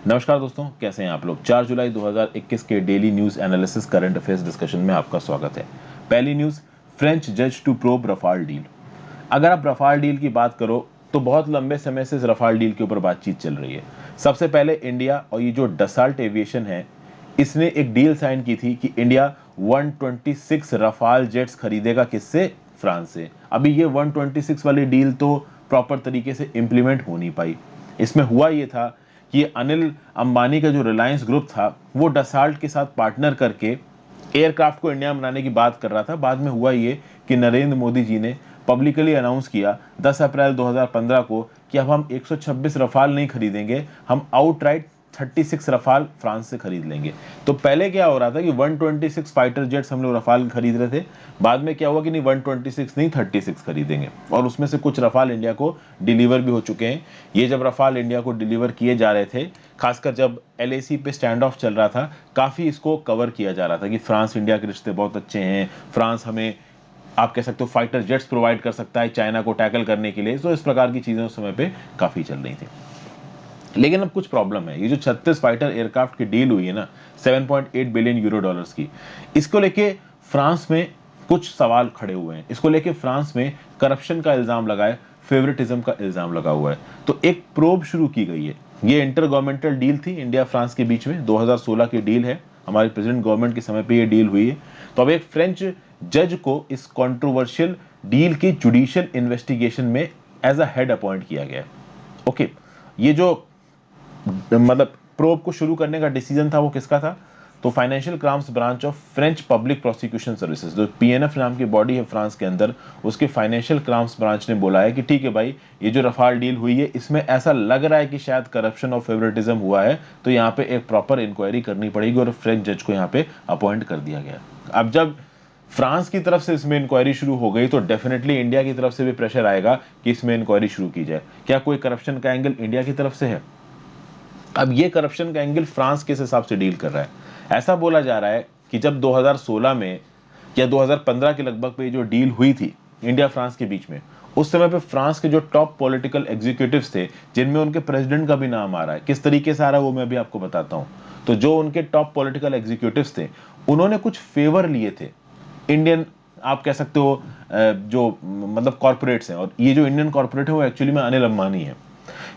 नमस्कार दोस्तों, कैसे हैं आप लोग। 4 जुलाई 2021 के daily news analysis current affairs discussion में आपका स्वागत है। पहली न्यूज, फ्रेंच जज टू प्रोब रफाल डील। अगर आप रफाल डील की बात करो तो बहुत लंबे समय से इस रफाल डील के ऊपर बातचीत चल रही है। सबसे पहले इंडिया और ये जो डसाल्ट एविएशन है, इसने एक डील साइन की थी कि इंडिया 126 रफाल जेट्स खरीदेगा। किससे? फ्रांस से। अभी ये 126 वाली डील तो प्रॉपर तरीके से इंप्लीमेंट हो नहीं पाई। इसमें हुआ ये था कि अनिल अंबानी का जो रिलायंस ग्रुप था वो डसाल्ट के साथ पार्टनर करके एयरक्राफ्ट को इंडिया में बनाने की बात कर रहा था। बाद में हुआ ये कि नरेंद्र मोदी जी ने पब्लिकली अनाउंस किया 10 अप्रैल 2015 को कि अब हम 126 रफाल नहीं खरीदेंगे, हम आउटराइट 36 रफाल फ्रांस से खरीद लेंगे। तो पहले क्या हो रहा था कि 126 फाइटर जेट्स हम लोग रफाल खरीद रहे थे। बाद में क्या हुआ कि नहीं, 126 नहीं 36 खरीदेंगे, और उसमें से कुछ रफाल इंडिया को डिलीवर भी हो चुके हैं। ये जब रफाल इंडिया को डिलीवर किए जा रहे थे, खासकर जब एलएसी पे स्टैंड ऑफ चल रहा था, काफ़ी इसको कवर किया जा रहा था कि फ्रांस इंडिया के रिश्ते बहुत अच्छे हैं, फ्रांस हमें आप कह सकते हो फाइटर जेट्स प्रोवाइड कर सकता है चाइना को टैकल करने के लिए। तो इस प्रकार की चीज़ें उस समय पे काफ़ी चल रही थी। लेकिन अब कुछ प्रॉब्लम है। ये जो 36 फाइटर एयरक्राफ्ट की डील हुई है ना, 7.8 बिलियन यूरो डॉलर्स की, इसको लेके फ्रांस में कुछ सवाल खड़े हुए हैं। इसको लेके फ्रांस में करप्शन का इल्जाम लगा है, फेवरेटिज्म का इल्जाम लगा हुआ है। तो एक प्रोब शुरू की गई है। ये इंटर गवर्नमेंटल डील थी इंडिया फ्रांस के बीच में, 2016 की डील है। हमारे प्रेसिडेंट गवर्नमेंट के समय पे ये डील हुई है। तो अब एक फ्रेंच जज को इस कंट्रोवर्शियल डील की जुडिशियल इन्वेस्टिगेशन में एज अ हेड अपॉइंट किया गया है। ओके, ये जो मतलब प्रोब को शुरू करने का डिसीजन था वो किसका था? तो financial crimes branch of French public prosecution services, जो पीएनएफ नाम की बॉडी है फ्रांस के अंदर, उसके फाइनेंशियल क्राइम्स ब्रांच ने बोला है कि ठीक है भाई, ये जो रफाल डील हुई है इसमें ऐसा लग रहा है कि शायद करप्शन और फेवरेटिज्म हुआ है, तो यहाँ पे एक प्रॉपर इंक्वायरी करनी पड़ेगी, और फ्रेंच जज को यहाँ पे अपॉइंट कर दिया गया। अब जब फ्रांस की तरफ से इसमें इंक्वायरी शुरू हो गई तो डेफिनेटली इंडिया की तरफ से भी प्रेशर आएगा कि इसमें इंक्वायरी शुरू की जाए। क्या कोई करप्शन का एंगल इंडिया की तरफ से है? अब ये करप्शन का एंगल फ्रांस किस हिसाब से डील कर रहा है? ऐसा बोला जा रहा है कि जब 2016 में या 2015 के लगभग पे जो डील हुई थी इंडिया फ्रांस के बीच में, उस समय पे फ्रांस के जो टॉप पॉलिटिकल एग्जीक्यूटिव्स थे, जिनमें उनके प्रेसिडेंट का भी नाम आ रहा है, किस तरीके से आ रहा है वो मैं भी आपको बताता हूं। तो जो उनके टॉप पॉलिटिकल एग्जीक्यूटिव्स थे, उन्होंने कुछ फेवर लिए थे इंडियन, आप कह सकते हो जो मतलब कॉर्पोरेट्स हैं। और ये जो इंडियन कॉर्पोरेट है वो एक्चुअली में अनिल अंबानी है।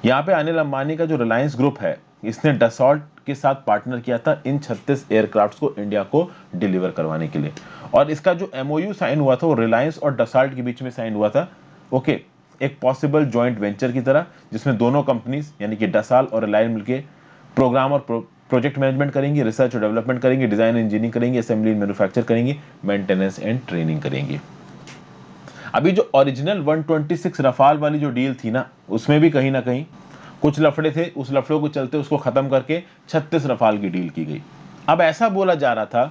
यहाँ पे अनिल अंबानी का जो रिलायंस ग्रुप है, इसने डसॉल्ट के साथ पार्टनर किया था इन 36 एयरक्राफ्ट्स को इंडिया को डिलीवर करवाने के लिए। और इसका जो एमओयू साइन हुआ था वो रिलायंस और डसॉल्ट के बीच में साइन हुआ था। ओके, एक पॉसिबल जॉइंट वेंचर की तरह, जिसमें दोनों कंपनीज यानी कि डसॉल्ट और रिलायंस मिलकर प्रोग्राम और प्रोजेक्ट मैनेजमेंट करेंगी, रिसर्च और डेवलपमेंट करेंगी, डिजाइन इंजीनियरिंग करेंगी, असेंबली मैन्युफैक्चर करेंगी, मेंटेनेंस एंड ट्रेनिंग करेंगी। अभी जो ओरिजिनल 126 रफाल वाली जो डील थी ना, उसमें भी कहीं ना कहीं कुछ लफड़े थे। उस लफड़ों को चलते उसको खत्म करके 36 रफाल की डील की गई। अब ऐसा बोला जा रहा था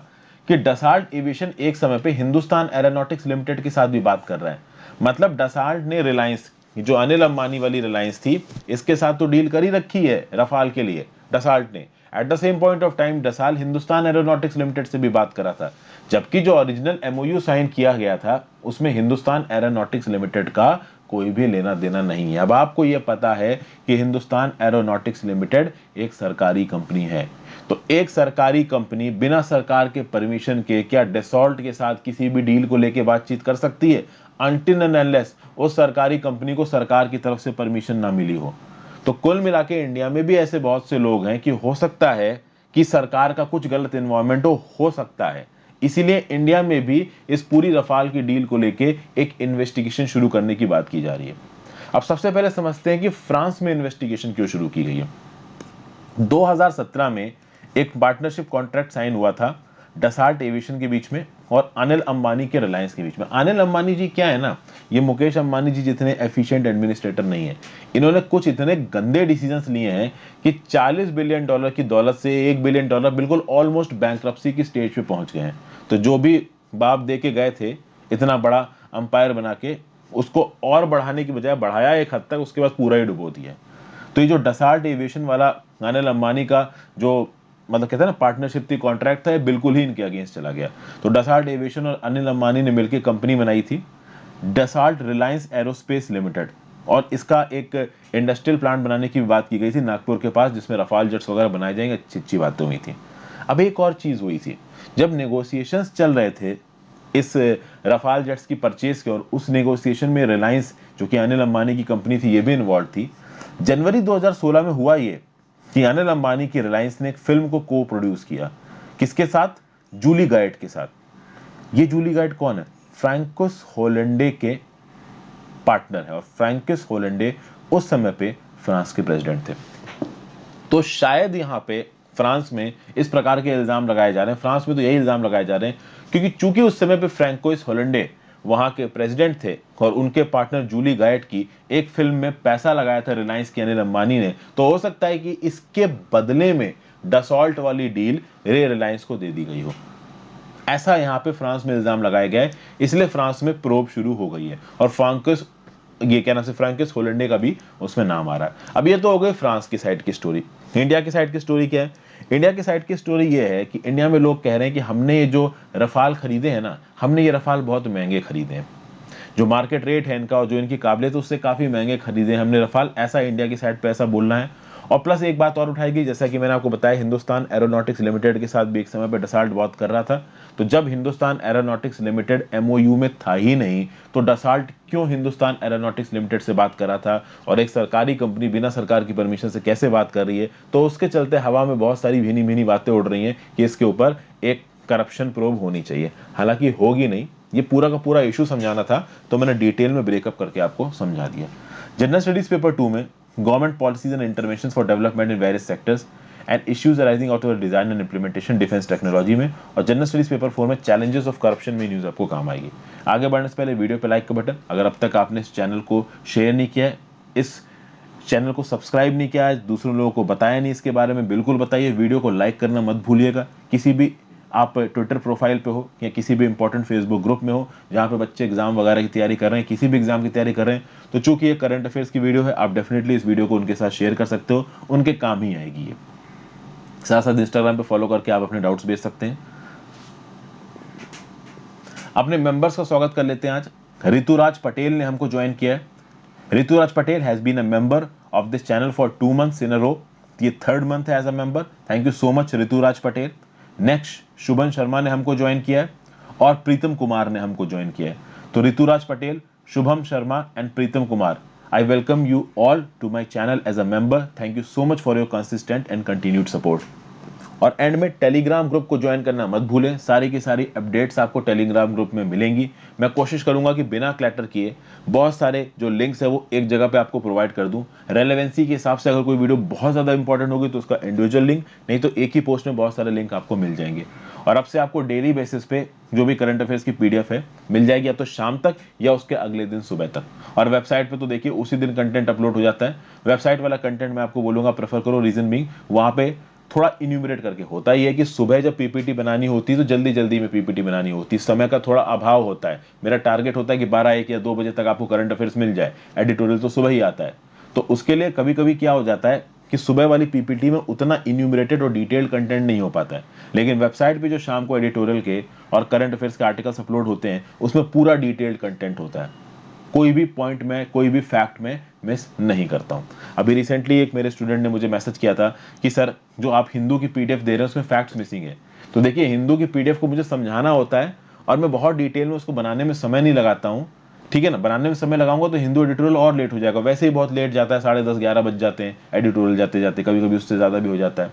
कि डसाल्ट एविएशन एक समय पे हिंदुस्तान एरोनॉटिक्स लिमिटेड के साथ भी बात कर रहा है। मतलब डसाल्ट ने रिलायंस, जो अनिल अंबानी वाली रिलायंस थी, इसके साथ तो डील कर ही रखी है रफाल के लिए डसाल्ट ने। At the same point of time Dassault Hindustan aeronautics limited से भी बात कर रहा था, जबकि जो ओरिजिनल एमओयू साइन किया गया था उसमें हिंदुस्तान एरोनॉटिक्स लिमिटेड का कोई भी लेना देना नहीं है। अब आपको यह पता है कि हिंदुस्तान एरोनॉटिक्स लिमिटेड एक सरकारी कंपनी है। तो एक सरकारी कंपनी बिना सरकार के परमिशन के क्या डसॉल्ट के साथ किसी भी डील को लेकर बातचीत कर सकती है? अनटिल एंड अनलेस उस सरकारी कंपनी को सरकार की तरफ से परमिशन ना मिली हो। तो कुल मिला के इंडिया में भी ऐसे बहुत से लोग हैं कि हो सकता है कि सरकार का कुछ गलत इन्वॉल्वमेंट हो सकता है। इसीलिए इंडिया में भी इस पूरी रफाल की डील को लेके एक इन्वेस्टिगेशन शुरू करने की बात की जा रही है। अब सबसे पहले समझते हैं कि फ्रांस में इन्वेस्टिगेशन क्यों शुरू की गई है। 2017 में एक पार्टनरशिप कॉन्ट्रैक्ट साइन हुआ था डसाल्ट एविएशन के बीच में और अनिल अंबानी के रिलायंस के बीच में। अनिल अंबानी जी क्या है ना, ये मुकेश अंबानी जी जितने एफिशिएंट एडमिनिस्ट्रेटर नहीं है। इन्होंने कुछ इतने गंदे डिसीजंस लिए हैं कि 40 बिलियन डॉलर की दौलत से 1 बिलियन डॉलर बिल्कुल ऑलमोस्ट बैंकरप्सी की स्टेज पे पहुंच गए हैं। तो जो भी बाप दे के गए थे इतना बड़ा अंपायर बना के, उसको और बढ़ाने की बजाय बढ़ाया एक हद तक, उसके बाद पूरा ही डुबो दिया। तो ये जो डसाल्ट एविएशन वाला अनिल अंबानी का जो मतलब कहते हैं ना पार्टनरशिप थी, कॉन्ट्रैक्ट था, ये बिल्कुल ही इनके अगेंस्ट चला गया। तो डसाल्ट एविएशन और अनिल अंबानी ने मिलकर कंपनी बनाई थी डसाल्ट रिलायंस एरोस्पेस लिमिटेड। और इसका एक इंडस्ट्रियल प्लांट बनाने की भी बात की गई थी नागपुर के पास, जिसमें रफाल जेट्स वगैरह बनाए जाएंगे, अच्छी अच्छी बातें हुई थी। अब एक और चीज हुई थी, जब नेगोशिएशंस चल रहे थे इस रफाल जेट्स की परचेज के, और उस नेगोशिएशन में रिलायंस जो कि अनिल अंबानी की कंपनी थी ये भी इन्वॉल्व थी। जनवरी 2016 में हुआ ये कि अनिल अंबानी की रिलायंस ने एक फिल्म को को प्रोड्यूस किया, किसके साथ? जूली गायट के साथ। ये जूली गायट कौन है? फ्रैंकोस होलंडे के पार्टनर है, और फ्रैंकोस होलंडे उस समय पे फ्रांस के प्रेसिडेंट थे। तो शायद यहाँ पे फ्रांस में इस प्रकार के इल्जाम लगाए जा रहे हैं, फ्रांस में तो यही इल्जाम लगाए जा रहे हैं क्योंकि चूंकि उस समय पे फ्रैंकोइस होलंडे वहां के प्रेसिडेंट थे और उनके पार्टनर जूली गायट की एक फिल्म में पैसा लगाया था रिलायंस के अनिल अंबानी ने, तो हो सकता है कि इसके बदले में डसॉल्ट वाली डील रिलायंस को दे दी गई हो। ऐसा यहाँ पे फ्रांस में इल्जाम लगाया गया है, इसलिए फ्रांस में प्रोब शुरू हो गई है, और फ्रांकोस ये क्या नाम से फ्रैंकोस होलंडे का भी उसमें नाम आ रहा है। अब ये तो हो गई फ्रांस की साइड की स्टोरी। इंडिया की साइड की स्टोरी क्या है? इंडिया की साइड की स्टोरी ये है कि इंडिया में लोग कह रहे हैं कि हमने ये जो रफाल खरीदे हैं ना, हमने ये रफाल बहुत महंगे खरीदे हैं, जो मार्केट रेट है इनका और जो इनकी काबिलियत है उससे काफी महंगे खरीदे हमने रफाल, ऐसा इंडिया की साइड पे ऐसा बोलना है। और प्लस एक बात और उठाई गई, जैसा कि मैंने आपको बताया, हिंदुस्तान एरोनॉटिक्स लिमिटेड के साथ भी एक समय पर डसाल्ट बहुत कर रहा था। तो जब हिंदुस्तान एरोनॉटिक्स लिमिटेड एमओयू में था ही नहीं, तो डसाल्ट क्यों हिंदुस्तान एरोनॉटिक्स लिमिटेड से बात कर रहा था, और एक सरकारी कंपनी बिना सरकार की परमिशन से कैसे बात कर रही है? तो उसके चलते हवा में बहुत सारी भीनी भीनी बातें उड़ रही हैं कि इसके ऊपर एक करप्शन प्रोब होनी चाहिए। हालांकि होगी नहीं, ये पूरा का पूरा इशू समझाना था तो मैंने डिटेल में ब्रेकअप करके आपको समझा दिया। जनरल स्टडीज पेपर 2 में government policies and interventions for development in various sectors and issues arising out of design and implementation defence technology में, और जनरल स्टडीज पेपर 4 में चैलेंजेस ऑफ करप्शन में न्यूज आपको काम आएगी। आगे बढ़ने से पहले वीडियो पे लाइक का बटन, अगर अब तक आपने इस चैनल को शेयर नहीं किया है, इस चैनल को सब्सक्राइब नहीं किया है, दूसरों लोगों को बताया नहीं इसके बारे में, बिल्कुल बताइए। वीडियो को लाइक करना मत भूलिएगा। किसी भी आप ट्विटर प्रोफाइल पे हो या किसी भी इंपॉर्टेंट फेसबुक ग्रुप में हो जहाँ पे बच्चे एग्जाम वगैरह की तैयारी कर रहे हैं, किसी भी एग्जाम की तैयारी कर रहे हैं, तो चूंकि ये करंट अफेयर्स की वीडियो है, आप डेफिनेटली इस वीडियो को उनके साथ शेयर कर सकते हो, उनके काम ही आएगी ये। साथ साथ इंस्टाग्राम पे फॉलो करके आप अपने डाउट्स भेज सकते हैं। अपने मेंबर्स का स्वागत कर लेते हैं आज। ऋतुराज पटेल ने हमको ज्वाइन किया है। Rituraj Patel has been a member of this channel for 2 months in a row. ये 3rd month है as a member. Thank you so much Rituraj Patel. Next Shubhan Sharma ने हमको ज्वाइन किया है, और प्रीतम कुमार ने हमको ज्वाइन किया है। तो Rituraj Patel, Shubham Sharma and Pritam Kumar, I welcome you all to my channel as a member. Thank you so much for your consistent and continued support. और एंड में टेलीग्राम ग्रुप को ज्वाइन करना मत भूलें, सारी की सारी अपडेट्स आपको टेलीग्राम ग्रुप में मिलेंगी। मैं कोशिश करूंगा कि बिना क्लैटर किए बहुत सारे जो लिंक्स है वो एक जगह पे आपको प्रोवाइड कर दूं। रेलेवेंसी के हिसाब से अगर कोई वीडियो बहुत ज़्यादा इंपॉर्टेंट होगी तो उसका इंडिविजुअल लिंक, नहीं तो एक ही पोस्ट में बहुत सारे लिंक आपको मिल जाएंगे। और अब से आपको डेली बेसिस पे जो भी करंट अफेयर्स की पीडीएफ है मिल जाएगी, या तो शाम तक या उसके अगले दिन सुबह तक। और वेबसाइट पे तो देखिए उसी दिन कंटेंट अपलोड हो जाता है। वेबसाइट वाला कंटेंट मैं आपको बोलूंगा प्रेफर करो, रीजन बीइंग वहां पे थोड़ा इन्यूमरेट करके होता ही है कि सुबह जब पीपीटी बनानी होती है तो जल्दी जल्दी में पीपीटी बनानी होती है, समय का थोड़ा अभाव होता है। मेरा टारगेट होता है कि 12, 1 या 2 बजे तक आपको करंट अफेयर्स मिल जाए, एडिटोरियल तो सुबह ही आता है। तो उसके लिए कभी कभी क्या हो जाता है कि सुबह वाली पीपीटी में उतना इन्यूमरेटेड और डिटेल्ड कंटेंट नहीं हो पाता है, लेकिन वेबसाइट पे जो शाम को एडिटोरियल के और करंट अफेयर्स के आर्टिकल्स अपलोड होते हैं उसमें पूरा डिटेल्ड कंटेंट होता है। कोई भी पॉइंट में, कोई भी फैक्ट में मिस नहीं करता हूं। अभी रिसेंटली एक मेरे स्टूडेंट ने मुझे मैसेज किया था कि सर जो आप हिंदू की पीडीएफ दे रहे हैं उसमें फैक्ट्स मिसिंग है। तो देखिए हिंदू की पीडीएफ को मुझे समझाना होता है और मैं बहुत डिटेल में उसको बनाने में समय नहीं लगाता हूँ, ठीक है ना। बनाने में समय लगाऊंगा तो हिंदू एडिटोरियल और लेट हो जाएगा, वैसे ही बहुत लेट जाता है, 10:30 11 बज जाते हैं एडिटोरियल जाते जाते, कभी कभी उससे ज्यादा भी हो जाता है।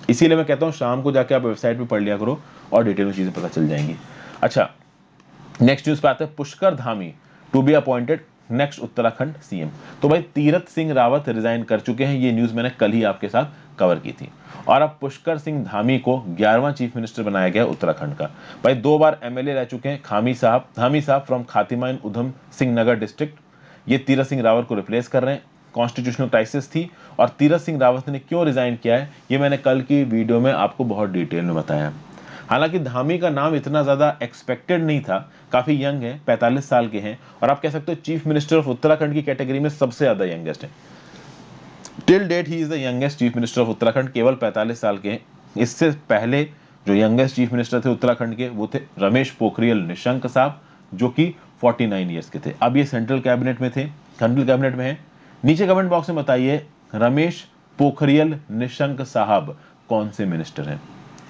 इसीलिए मैं कहता हूँ शाम को जाके आप वेबसाइट पे पढ़ लिया करो और डिटेल में चीजें पता चल जाएंगी। अच्छा, नेक्स्ट न्यूज पे आते हैं। Pushkar Dhami to be appointed next Uttarakhand CM. तो भाई तीरथ सिंह रावत रिजाइन कर चुके हैं, ये न्यूज मैंने कल ही आपके साथ कवर की थी। और अब पुष्कर सिंह धामी को 11वां चीफ मिनिस्टर बनाया गया उत्तराखंड का। भाई 2 बार एमएलए रह चुके हैं Dhami sahab from Khatima in Udham Singh Nagar district. ये तीरथ सिंह रावत को रिप्लेस कर रहे हैं। कॉन्स्टिट्यूशनल क्राइसिस थी और तीरथ सिंह रावत ने क्यों रिजाइन किया है ये मैंने कल की वीडियो में आपको बहुत डिटेल में बताया। हालांकि धामी का नाम इतना ज्यादा एक्सपेक्टेड नहीं था, काफी यंग है, 45 साल के हैं, और आप कह सकते हो चीफ मिनिस्टर ऑफ उत्तराखंड की कैटेगरी में सबसे ज्यादा यंगेस्ट है। Till date he is the youngest chief minister of Uttarakhand, केवल 45 साल के हैं। इससे पहले जो यंगेस्ट चीफ मिनिस्टर थे उत्तराखंड के वो थे रमेश पोखरियल निशंक साहब, जो कि 49 ईयर्स के थे। अब ये सेंट्रल कैबिनेट में थे, सेंट्रल कैबिनेट में है। नीचे कमेंट बॉक्स में बताइए रमेश पोखरियल निशंक साहब कौन से मिनिस्टर हैं,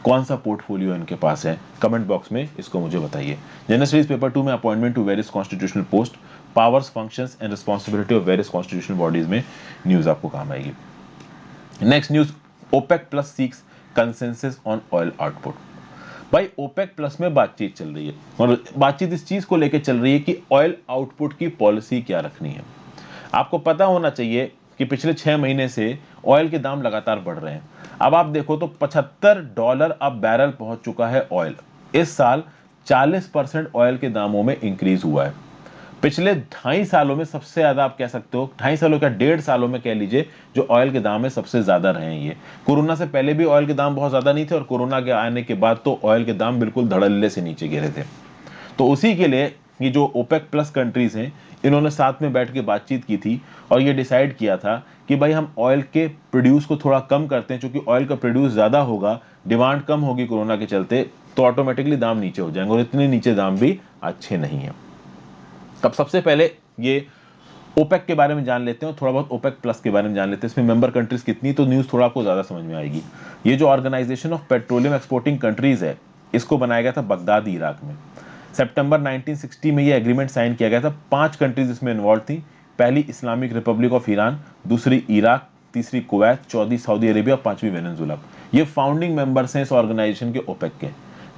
कौन सा पोर्टफोलियो इनके पास है, कमेंट बॉक्स में इसको मुझे बताइए। जनरल स्टडीज पेपर 2 में appointment to various constitutional post, powers, functions and responsibility of various constitutional bodies में न्यूज आपको काम आएगी। Next news, OPEC plus seeks consensus on oil output. भाई ओपेक प्लस में बातचीत चल रही है और बातचीत इस चीज को लेकर चल रही है कि ऑयल आउटपुट की पॉलिसी क्या रखनी है। आपको पता होना चाहिए कि पिछले 6 महीने से ऑयल के दाम लगातार बढ़ रहे हैं। अब आप देखो तो $75 अब बैरल पहुंच चुका है ऑयल। इस साल 40% ऑयल के दामों में इंक्रीज हुआ है। पिछले 2.5 सालों में सबसे ज्यादा, आप कह सकते हो 2.5 सालों का 1.5 सालों में कह लीजिए, जो ऑयल के दाम है सबसे ज्यादा रहे हैं ये। कोरोना से पहले भी ऑयल के दाम बहुत ज्यादा नहीं थे और कोरोना के आने के बाद तो ऑयल के दाम बिल्कुल धड़ल्ले से नीचे गिरे थे। तो उसी के लिए ये जो ओपेक प्लस कंट्रीज हैं, इन्होंने साथ में बैठ के बातचीत की थी और ये डिसाइड किया था कि भाई हम ऑयल के प्रोड्यूस को थोड़ा कम करते हैं, क्योंकि ऑयल का प्रोड्यूस ज़्यादा होगा, डिमांड कम होगी कोरोना के चलते, तो ऑटोमेटिकली दाम नीचे हो जाएंगे और इतने नीचे दाम भी अच्छे नहीं हैं। अब सबसे पहले ये ओपेक के बारे में जान लेते हैं और थोड़ा बहुत ओपेक प्लस के बारे में जान लेते हैं। इसमें मेंबर कंट्रीज कितनी, तो न्यूज़ थोड़ा आपको ज़्यादा समझ में आएगी। ये जो organisation of petroleum exporting countries है, इसको बनाया गया था बगदाद, इराक में। सितंबर 1960 में ये एग्रीमेंट साइन किया गया था। 5 कंट्रीज इसमें इन्वॉल्व थी। पहली इस्लामिक रिपब्लिक ऑफ ईरान, दूसरी इराक, तीसरी कुवैत, चौथी सऊदी अरेबिया, 5वीं वेनेजुला। ये फाउंडिंग मेंबर्स हैं इस ऑर्गेनाइजेशन के, ओपेक के।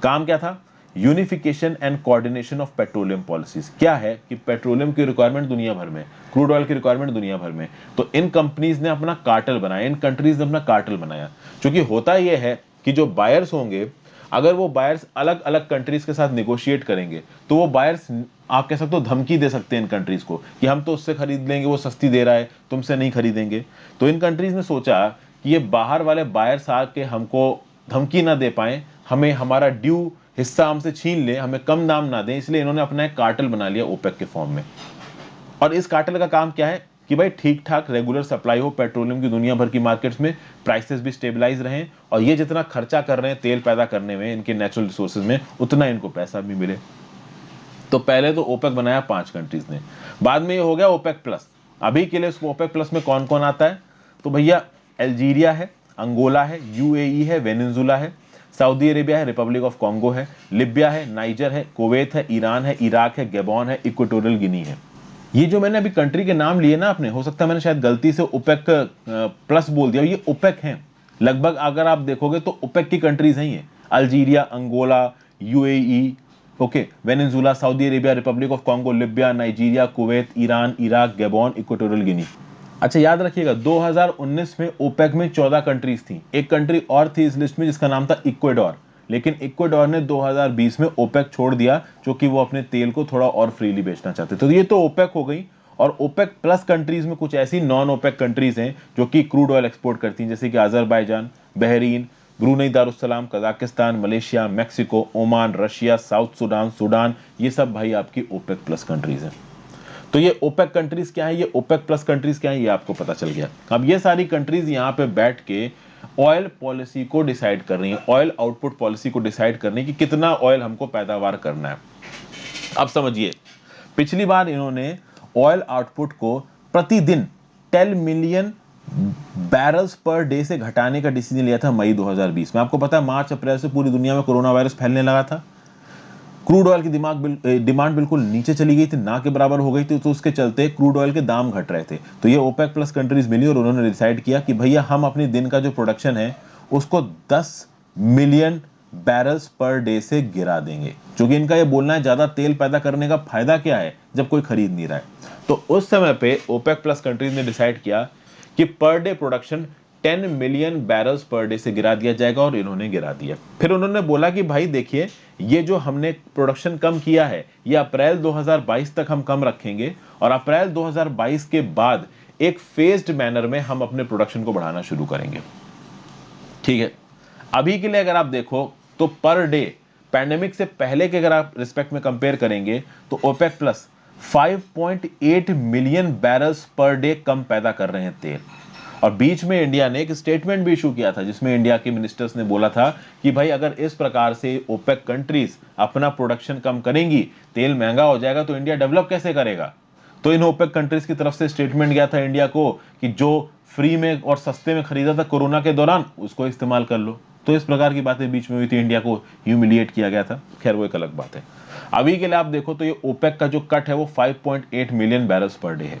काम क्या था? Unification and coordination of petroleum policies. क्या है कि पेट्रोलियम की रिक्वायरमेंट दुनिया भर में, क्रूड ऑयल की रिक्वायरमेंट दुनिया भर में, तो इन कंपनीज ने अपना कार्टेल बनाया, इन कंट्रीज ने अपना कार्टेल बनाया। क्योंकि होता यह है कि जो बायर्स होंगे, अगर वो बायर्स अलग अलग कंट्रीज के साथ निगोशिएट करेंगे तो वो बायर्स, आप कह सकते हो, धमकी दे सकते हैं इन कंट्रीज को कि हम तो उससे खरीद लेंगे, वो सस्ती दे रहा है, तुमसे नहीं खरीदेंगे। तो इन कंट्रीज ने सोचा कि ये बाहर वाले बायर्स आके हमको धमकी ना दे पाए, हमें हमारा ड्यू हिस्सा हमसे छीन ले, हमें कम दाम ना दें, इसलिए इन्होंने अपना एक कार्टेल बना लिया ओपेक के फॉर्म में। और इस कार्टेल का काम क्या है कि भाई ठीक ठाक रेगुलर सप्लाई हो पेट्रोलियम की दुनिया भर की मार्केट्स में, प्राइसेस भी स्टेबलाइज रहें और ये जितना खर्चा कर रहे हैं तेल पैदा करने में, इनके नेचुरल रिसोर्सेज में, उतना इनको पैसा भी मिले। तो पहले तो ओपेक बनाया 5 कंट्रीज ने, बाद में ये हो गया ओपेक प्लस। अभी के लिए ओपेक प्लस में कौन कौन आता है? तो भैया अल्जीरिया है, अंगोला है, यूएई है, वेनेजुला है, सऊदी अरेबिया है, रिपब्लिक ऑफ कॉन्गो है, लिबिया है, नाइजर है, कुवैत है, ईरान है, इराक है, गैबॉन है, इक्वेटोरियल गिनी है। ये जो मैंने अभी कंट्री के नाम लिए ना आपने, हो सकता है मैंने शायद गलती से ओपेक प्लस बोल दिया, ये ओपेक हैं लगभग। अगर आप देखोगे तो ओपेक की कंट्रीज हैं ये, Algeria, Angola, UAE, okay, Venezuela, Saudi Arabia, Republic of Congo, Libya, Nigeria, Kuwait, Iran, Iraq, Gabon, Equatorial Guinea. अच्छा याद रखिएगा 2019 में ओपेक में 14 कंट्रीज थी। एक कंट्री और थी इस लिस्ट में जिसका नाम था इक्वेडोर, लेकिन इक्वेडोर ने 2020 में ओपेक छोड़ दिया क्योंकि वो अपने तेल को थोड़ा और फ्रीली बेचना चाहते। तो ये तो ओपेक हो गई। और ओपेक प्लस कंट्रीज में कुछ ऐसी नॉन ओपेक कंट्रीज हैं जो कि क्रूड ऑयल एक्सपोर्ट करती हैं, जैसे कि Azerbaijan, Bahrain, Brunei Darussalam, Kazakhstan, Malaysia, Mexico, Oman, Russia, south Sudan, Sudan. ये सब भाई आपकी ओपेक प्लस कंट्रीज हैं। तो ये ओपेक कंट्रीज क्या है, ये ओपेक प्लस कंट्रीज क्या है, ये आपको पता चल गया। अब ये सारी कंट्रीज यहाँ पे बैठ के ऑयल पॉलिसी को डिसाइड कर रही है, ऑयल आउटपुट पॉलिसी को डिसाइड करने की कितना ऑयल हमको पैदावार करना है। अब समझिए, पिछली बार इन्होंने ऑयल आउटपुट को प्रतिदिन 10 मिलियन बैरल्स पर डे से घटाने का डिसीजन लिया था मई 2020 में। आपको पता है मार्च अप्रैल से पूरी दुनिया में कोरोना वायरस फैलने लगा था, क्रूड ऑयल की डिमांड बिल्कुल नीचे चली गई थी, ना के बराबर हो गई थी, तो उसके चलते क्रूड ऑयल के दाम घट रहे थे। तो ये ओपेक प्लस कंट्रीज मिली और उन्होंने डिसाइड किया कि भैया हम अपने दिन का जो प्रोडक्शन है उसको 10 मिलियन बैरल्स पर डे से गिरा देंगे, क्योंकि इनका ये बोलना है ज्यादा तेल पैदा करने का फायदा क्या है जब कोई खरीद नहीं रहा है। तो उस समय पे ओपेक प्लस कंट्रीज ने डिसाइड किया कि per day production 10 million barrels per day से गिरा दिया जाएगा और इन्होंने गिरा दिया। फिर उन्होंने बोला कि भाई देखिए, ये जो हमने प्रोडक्शन कम किया है ये अप्रैल 2022 तक हम कम रखेंगे और अप्रैल 2022 के बाद एक फेज्ड मैनर में हम अपने प्रोडक्शन को बढ़ाना शुरू करेंगे। ठीक है, अभी के लिए अगर आप देखो तो पर डे पैंडेमिक से पहले के अगर आप रिस्पेक्ट में कंपेयर करेंगे तो OPEC plus 5.8 million barrels per day कम पैदा कर रहे हैं तेल। और बीच में इंडिया ने एक स्टेटमेंट भी इशू किया था जिसमें इंडिया के मिनिस्टर्स ने बोला था कि भाई अगर इस प्रकार से ओपेक कंट्रीज अपना प्रोडक्शन कम करेंगी, तेल महंगा हो जाएगा, तो इंडिया डेवलप कैसे करेगा। तो इन ओपेक कंट्रीज की तरफ से स्टेटमेंट गया था इंडिया को कि जो फ्री में और सस्ते में खरीदा था कोरोना के दौरान उसको इस्तेमाल कर लो। तो इस प्रकार की बातें बीच में हुई थी, इंडिया को ह्यूमिलिएट किया गया था। खैर वो एक अलग बात है। अभी के लिए आप देखो तो ये ओपेक का जो कट है वो 5.8 मिलियन बैरल्स पर डे है।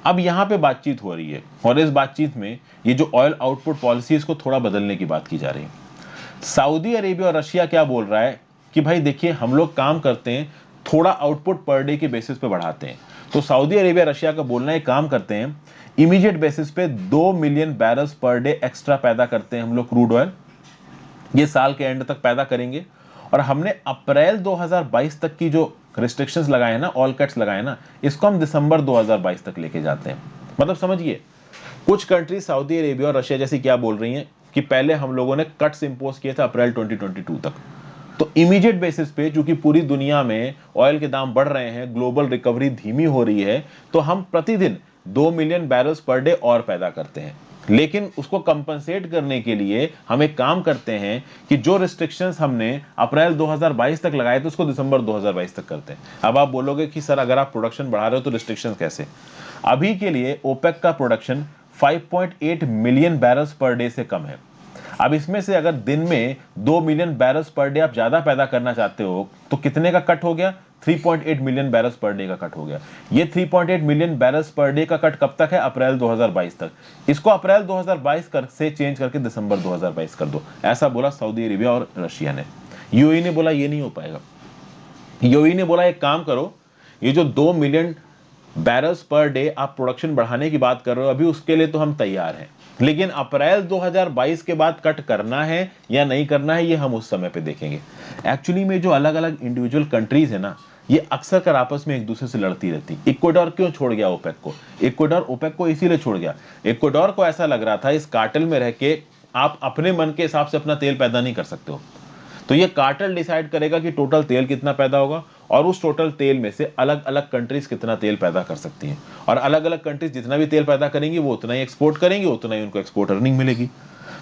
अब यहाँ पे बातचीत हो रही है और इस बातचीत में ये जो ऑयल आउटपुट पॉलिसी इसको थोड़ा बदलने की बात की जा रही है। सऊदी अरेबिया और रशिया क्या बोल रहा है कि भाई देखिए हम लोग काम करते हैं, थोड़ा आउटपुट पर डे के बेसिस पे बढ़ाते हैं। तो सऊदी अरेबिया रशिया का बोलना है काम करते हैं इमीडिएट बेसिस पे 2 million barrels per day extra पैदा करते हैं हम लोग क्रूड ऑयल, ये साल के एंड तक पैदा करेंगे। और हमने अप्रैल 2022 तक की जो रिस्ट्रिक्शंस लगाए हैं ना, ऑल कट्स लगाए हैं ना, इसको हम दिसंबर 2022 तक लेके जाते हैं। मतलब समझिए कुछ कंट्री सऊदी अरेबिया और रशिया जैसी क्या बोल रही हैं कि पहले हम लोगों ने कट्स इंपोज किए थे अप्रैल 2022 तक, तो इमीडिएट बेसिस पे चूंकि पूरी दुनिया में ऑयल के दाम बढ़ रहे हैं, ग्लोबल रिकवरी धीमी हो रही है, तो हम प्रतिदिन 2 मिलियन बैरल्स पर डे और पैदा करते हैं। लेकिन उसको कंपनसेट करने के लिए हम एक काम करते हैं कि जो रिस्ट्रिक्शंस हमने अप्रैल 2022 तक लगाए थे उसको दिसंबर 2022 तक करते हैं। अब आप बोलोगे कि सर अगर आप प्रोडक्शन बढ़ा रहे हो तो रिस्ट्रिक्शंस कैसे? अभी के लिए ओपेक का production 5.8 million barrels per day से कम है। अब इसमें से अगर दिन में 2 मिलियन बैरल्स पर डे आप ज्यादा पैदा करना चाहते हो तो कितने का कट हो गया? 3.8 मिलियन बैरल्स पर डे का कट हो गया। ये 3.8 मिलियन बैरल्स पर डे का कट कब तक है? अप्रैल 2022 तक। इसको अप्रैल 2022 से चेंज करके दिसंबर 2022 कर दो, ऐसा बोला सऊदी अरेबिया और रशिया ने। यूएई ने बोला ये नहीं हो पाएगा। यूएई ने बोला एक काम करो, ये जो 2 मिलियन बैरल्स पर डे आप प्रोडक्शन बढ़ाने की बात कर रहे हो अभी उसके लिए तो हम तैयार हैं, लेकिन अप्रैल 2022 के बाद कट करना है या नहीं करना है ये हम उस समय पे देखेंगे। एक्चुअली में जो अलग अलग इंडिविजुअल कंट्रीज है ना, ये अक्सर कर आपस में एक दूसरे से लड़ती रहती। इक्वाडोर क्यों छोड़ गया ओपेक को? इक्वाडोर ओपेक को इसीलिए छोड़ गया, इक्वाडोर को ऐसा लग रहा था इस कार्टेल में रह के आप अपने मन के हिसाब से अपना तेल पैदा नहीं कर सकते हो। तो ये कार्टेल डिसाइड करेगा कि टोटल तेल कितना पैदा होगा और उस टोटल तेल में से अलग अलग कंट्रीज कितना तेल पैदा कर सकती हैं, और अलग अलग कंट्रीज जितना भी तेल पैदा करेंगी वो उतना ही एक्सपोर्ट करेंगी, उतना ही उनको एक्सपोर्ट अर्निंग मिलेगी।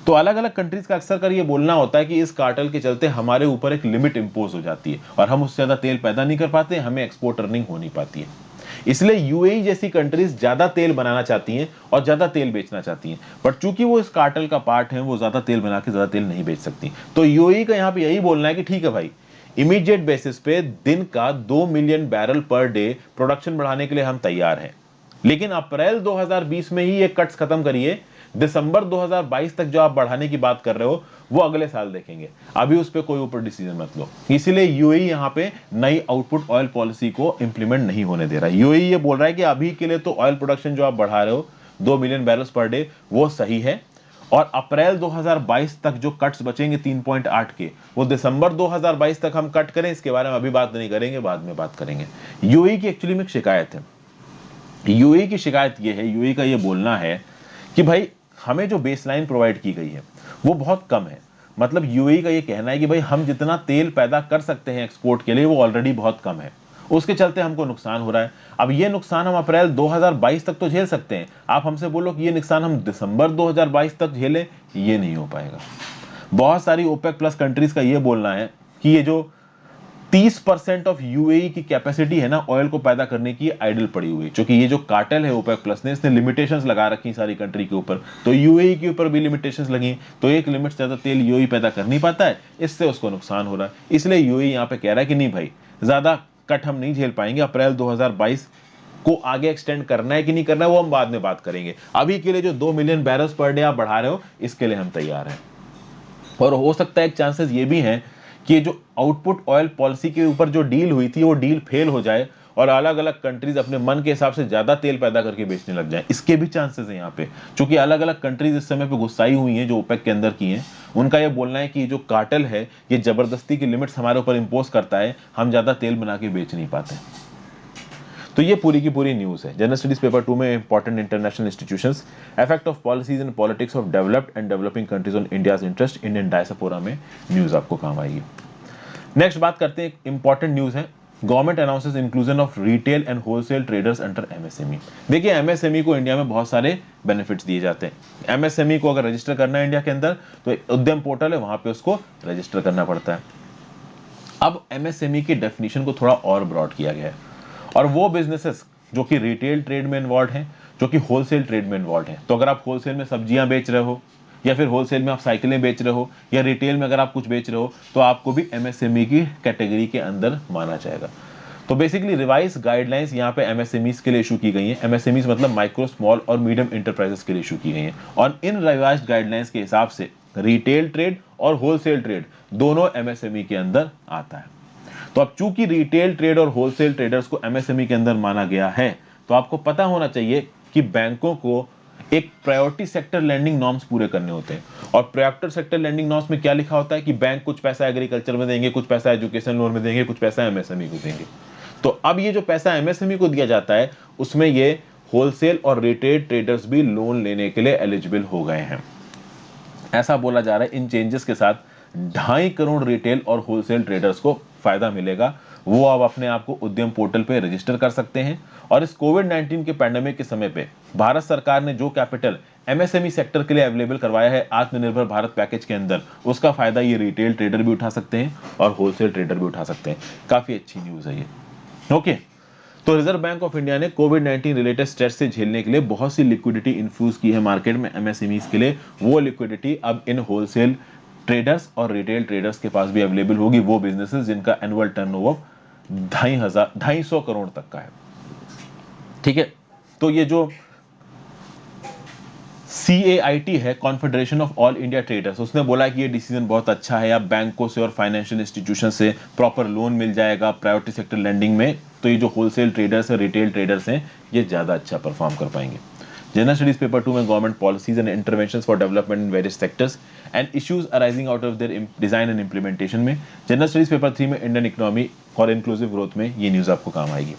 तो अलग अलग कंट्रीज का अक्सर कर ये बोलना होता है कि इस कार्टेल के चलते हमारे ऊपर एक लिमिट इंपोज हो जाती है और हम उससे ज्यादा तेल पैदा नहीं कर पाते, हमें एक्सपोर्ट अर्निंग हो नहीं पाती है। इसलिए यूएई जैसी कंट्रीज ज्यादा तेल बनाना चाहती हैं और ज्यादा तेल बेचना चाहती हैं, बट चूंकि वो इस कार्टेल का पार्ट है वो ज्यादा तेल बना के ज्यादा तेल नहीं बेच सकती। तो यूएई का यहाँ पे यही बोलना है कि ठीक है भाई, इमीडिएट बेसिस पे दिन का 2 million barrel per day production बढ़ाने के लिए हम तैयार हैं, लेकिन अप्रैल 2020 में ही ये कट्स खत्म करिए। दिसंबर 2022 तक जो आप बढ़ाने की बात कर रहे हो वो अगले साल देखेंगे, अभी उस पर कोई ऊपर डिसीजन मत लो। इसीलिए यूएई यहाँ पे नई आउटपुट ऑयल पॉलिसी को इंप्लीमेंट नहीं होने दे रहा है। यूएई ये बोल रहा है कि अभी के लिए तो ऑयल प्रोडक्शन जो आप बढ़ा रहे हो 2 मिलियन बैरल्स पर डे वो सही है, और अप्रैल 2022 तक जो कट्स बचेंगे 3.8 के वो दिसंबर 2022 तक हम कट करें, इसके बारे में अभी बात नहीं करेंगे, बाद में बात करेंगे। यूएई की एक्चुअली में एक शिकायत है, यूएई की शिकायत ये है, यूएई का ये बोलना है कि भाई हमें जो बेसलाइन प्रोवाइड की गई है वो बहुत कम है। मतलब यूएई का ये कहना है कि भाई हम जितना तेल पैदा कर सकते हैं एक्सपोर्ट के लिए वो ऑलरेडी बहुत कम है, उसके चलते हमको नुकसान हो रहा है। अब ये नुकसान हम अप्रैल 2022 तक तो झेल सकते हैं, आप हमसे बोलो कि ये नुकसान हम दिसंबर 2022 तक झेलें, ये नहीं हो पाएगा। बहुत सारी ओपेक प्लस कंट्रीज का ये बोलना है कि ये जो 30% ऑफ यूएई की कैपेसिटी है ना ऑयल को पैदा करने की, आइडल पड़ी हुई है, क्योंकि ये जो कार्टेल है ओपेक प्लस ने इसने लिमिटेशंस लगा रखी सारी कंट्री के ऊपर, तो यूएई के ऊपर भी लिमिटेशंस लगी, तो एक लिमिट से ज्यादा तेल यूएई पैदा कर नहीं पाता है, इससे उसको नुकसान हो रहा है। इसलिए यूएई यहाँ पे कह रहा है कि नहीं भाई ज्यादा कट हम नहीं झेल पाएंगे, अप्रैल 2022 को आगे एक्सटेंड करना है कि नहीं करना है वो हम बाद में बात करेंगे। अभी के लिए जो 2 मिलियन बैरल्स पर डे आप बढ़ा रहे हो इसके लिए हम तैयार हैं। और हो सकता है एक चांसेस ये भी हैं कि जो आउटपुट ऑयल पॉलिसी के ऊपर जो डील हुई थी वो डील फेल हो जाए और अलग अलग कंट्रीज अपने मन के हिसाब से ज्यादा तेल पैदा करके बेचने लग जाए, इसके भी चांसेस हैं यहाँ पे। क्योंकि अलग अलग कंट्रीज इस समय पे गुस्साई हुई हैं जो ओपेक के अंदर की हैं, उनका ये बोलना है कि जो कार्टेल है ये जबरदस्ती की लिमिट्स हमारे ऊपर इंपोज करता है, हम ज्यादा तेल बना के बेच नहीं पाते। तो ये पूरी की पूरी न्यूज है। जनरल स्टडीज पेपर 2 में important international institutions, effect of policies and politics of developed and developing countries on India's interest, Indian diaspora में न्यूज आपको काम आएगी। नेक्स्ट बात करते हैं, एक इंपॉर्टेंट न्यूज है, government announces inclusion of retail and wholesale traders under MSME. देखिए एमएसएमई को इंडिया में बहुत सारे बेनिफिट्स दिए जाते हैं। एमएसएमई को अगर रजिस्टर करना है इंडिया के अंदर तो एक उद्यम पोर्टल है, वहां पे उसको रजिस्टर करना पड़ता है। अब एमएसएमई की डेफिनेशन को थोड़ा और ब्रॉड किया गया है, और वो बिजनेसेस जो कि रिटेल ट्रेड में इन्वॉल्व हैं, जो कि होलसेल ट्रेड में इन्वॉल्व हैं। तो अगर आप होलसेल में सब्जियां बेच रहे हो, या फिर होलसेल में आप साइकिलें बेच रहे हो, या रिटेल में अगर आप कुछ बेच रहे हो, तो आपको भी एमएसएमई की कैटेगरी के अंदर माना जाएगा। तो बेसिकली रिवाइज गाइडलाइंस यहाँ पे एमएसएमईज के लिए इशू की गई हैं। एमएसएमईज मतलब माइक्रो, स्मॉल और मीडियम इंटरप्राइजेस के लिए इशू की गई हैं, और इन रिवाइज गाइडलाइंस के हिसाब से रिटेल ट्रेड और होलसेल ट्रेड दोनों एमएसएमई के अंदर आता है। तो अब चूंकि रिटेल ट्रेड और होलसेल ट्रेडर्स को एमएसएमई के अंदर माना गया है, तो आपको पता होना चाहिए कि बैंकों को एक प्रायोरिटी सेक्टर लैंडिंग नॉर्म्स पूरे करने होते हैं। और प्रायोरिटी सेक्टर लैंडिंग नॉर्म्स में क्या लिखा होता है कि बैंक कुछ पैसा एग्रीकल्चर में देंगे, कुछ पैसा एजुकेशन लोन में देंगे, कुछ पैसा एमएसएमई को देंगे। तो अब ये जो पैसा एमएसएमई को दिया जाता है, उसमें ये होलसेल और रिटेल ट्रेडर्स भी लोन लेने के लिए एलिजिबल हो गए हैं। ऐसा बोला जा रहा है इन चेंजेस के साथ 2.5 करोड़ रिटेल और होलसेल ट्रेडर्स को फायदा मिलेगा। वो अब अपने आप को उद्यम पोर्टल पे रजिस्टर कर सकते हैं। और इस कोविड-19 के पैंडेमिक के समय पे भारत सरकार ने जो कैपिटल एमएसएमई सेक्टर के लिए अवेलेबल करवाया है आत्मनिर्भर भारत पैकेज के अंदर, उसका फायदा ये रिटेल ट्रेडर भी उठा सकते हैं और होलसेल ट्रेडर भी उठा सकते हैं। काफी अच्छी न्यूज है ये। ओके, तो रिजर्व बैंक ऑफ इंडिया ने कोविड-19 रिलेटेड स्ट्रेस से झेलने के लिए बहुत सी लिक्विडिटी इन्फ्यूज की है मार्केट में एमएसएमईज के लिए। वो लिक्विडिटी अब इन होलसेल ट्रेडर्स और रिटेल ट्रेडर्स के पास भी अवेलेबल होगी, वो बिजनेसेस जिनका एनुअल टर्नओवर 250 करोड़ तक का है। ठीक है, तो ये जो CAIT है, confederation of all India traders, उसने बोला कि ये डिसीजन बहुत अच्छा है। अब बैंकों से और फाइनेंशियल इंस्टीट्यूशन से प्रॉपर लोन मिल जाएगा प्रायोरिटी सेक्टर लैंडिंग में, तो ये जो होलसेल ट्रेडर्स है, रिटेल ट्रेडर्स हैं, ये ज्यादा अच्छा परफॉर्म कर पाएंगे। जनरल स्टडीज पेपर 2 में government policies and interventions for development in various sectors and issues arising out of their design and implementation में, जनरल स्टडीज पेपर 3 में इंडियन इकोनॉमी और इंक्लूसिव ग्रोथ में ये न्यूज आपको काम आएगी।